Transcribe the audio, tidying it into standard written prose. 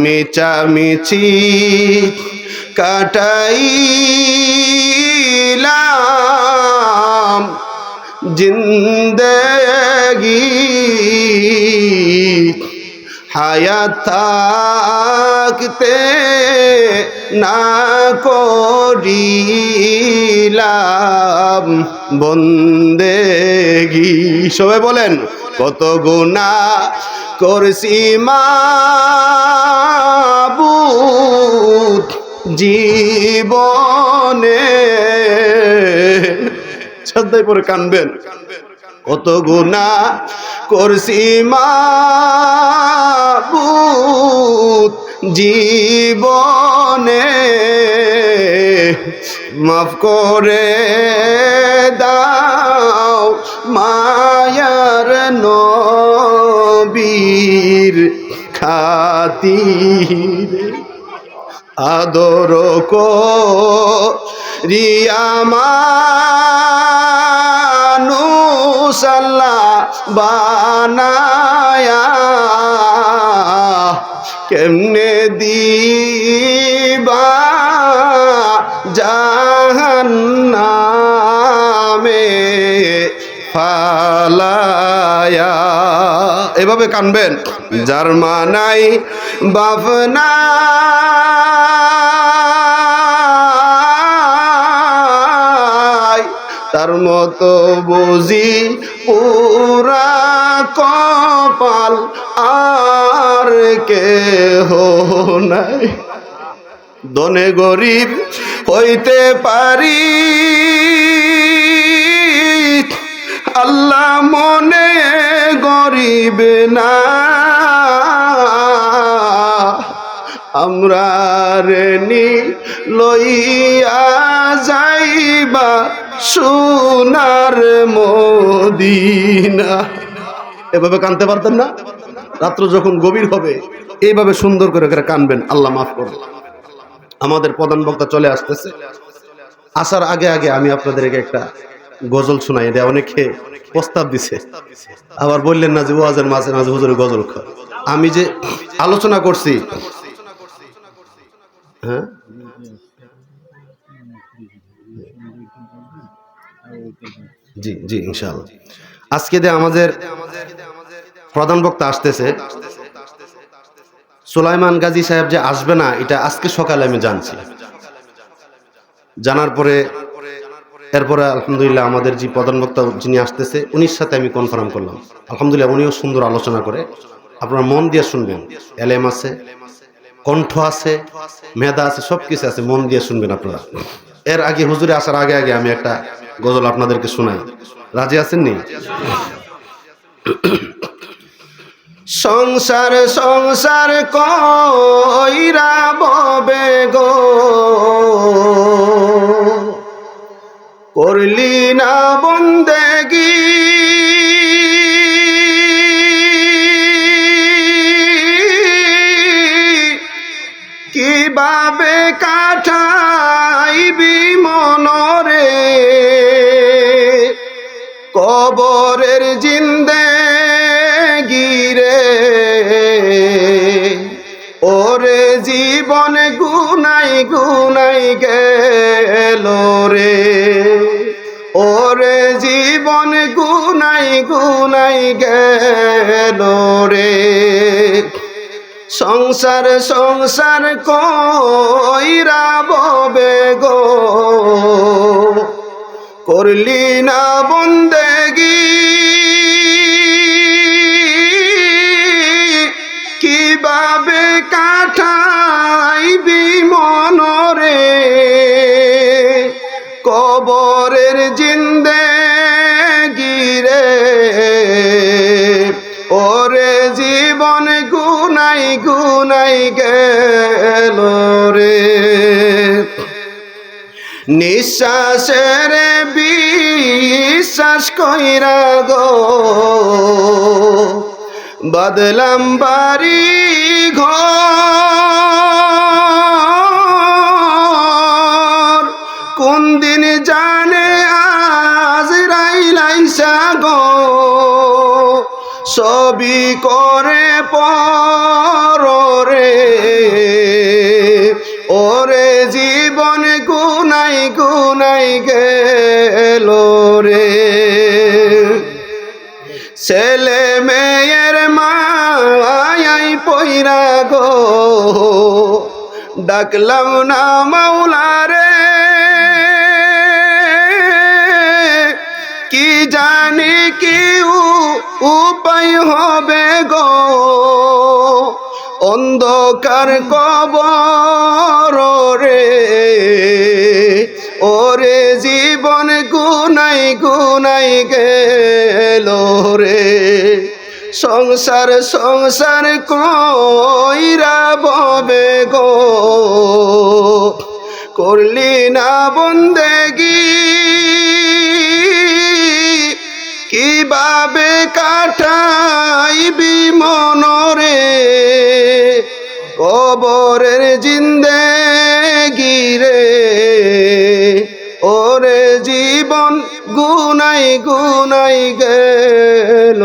মিছামিছি কাটাইলাম জিন্দেগি হায়াত থাকতে না করিলাম বন্দেগি। সবাই বলেন, কত গুনাহ করছি মাবুদ জীবনে। শ্রদ্ধায় পরে কানবেন। কত গুনাহ করছি মাবুদ জীবনে, মাফ করে দাও মায়ার নবীর খাতিরে। আদর করিয়া মানুষ আল্লাহ বানায়া, কেমনে দিবা জাহান্নামে ফালায়া। এভাবে কানবেন। যার মানাই বাপ নাই, তার মতো বুঝি পুরা কপাল আর কেহ নাই। ধনে গরিব হইতে পারি, আল্লাহ মনে গরিব না। আমরা রেনি লইয়া যাইবা সোনার মদিনা। এভাবে কানতে পারতেন না? রাত্র যখন গভীর হবে এইভাবে সুন্দর করে কানবেন। আল্লাহ মাফ করবে। আমাদের প্রধান বক্তা চলে আসতেছে। আসার আগে আগে আমি আপনাদেরকে একটা গজল শোনাই। এটা অনেকে প্রস্তাব দিছে, আবার বললেন না যে ওয়াজের মাঝে মাঝে হুজুরের গজল খায়। আমি যে আলোচনা করছি, হ্যাঁ জি জি ইনশাআল্লাহ। আজকে যে আমাদের প্রধান বক্তা আসতেছে সুলাইমান গাজী সাহেব যে আসবে না, এটা আজকে সকালে আমি জানছি। জানার পরে এরপরে আলহামদুলিল্লাহ আমাদের যে প্রধান বক্তা যিনি আসতেছে উনির সাথে আমি কনফার্ম করলাম। আলহামদুলিল্লাহ উনিও সুন্দর আলোচনা করে। আপনারা মন দিয়ে শুনবেন। এলেম আছে, কণ্ঠ আছে, মেধা আছে, সব কিছু আছে। মন দিয়ে শুনবেন আপনারা। এর আগে হুজুরে আসার আগে আগে আমি একটা গজল আপনাদেরকে শোনাই। রাজি আছেন নি? সংসার সংসার কইরা ববে গো, করলি না বন্দেগি। কিভাবে কাটাইবি মনরে কবরের জিন্দেগি রে। ওরে জীবন গুনাই গুনাই গেল রে, ওরে জীবন গুনাই গুনাই গেল রে। সংসার সংসার কইরা ববে গো, করলি না বন্দেগি। কিভাবে কাটাইবি মনরে কবরের জিন্দেগি রে। ওরে জীবন গুনাই গুনাই গেল রে। নিঃশ্বাসের বিশ্বাস কইরা গো, বদলাম বাড়ি ঘর। কোন দিন জানে আজরাইল গো, সবই করে পরে গেল রে। ছেলে মেয়ের মায়াই পইরা গো ডাকলাম না মাওলা রে, কি জানি কি উপায় হবে গো, অন্ধকার কবর রে। ওরে জীবন গুনাই গুনাই গেল রে। সংসার সংসার কইরা ববে গো, করলি না বন্দেগি, কিভাবে কাটাইবি মনরে, কবরের জিন্দেগি রে। ওরে জীবন গুনাই গুনাই গেল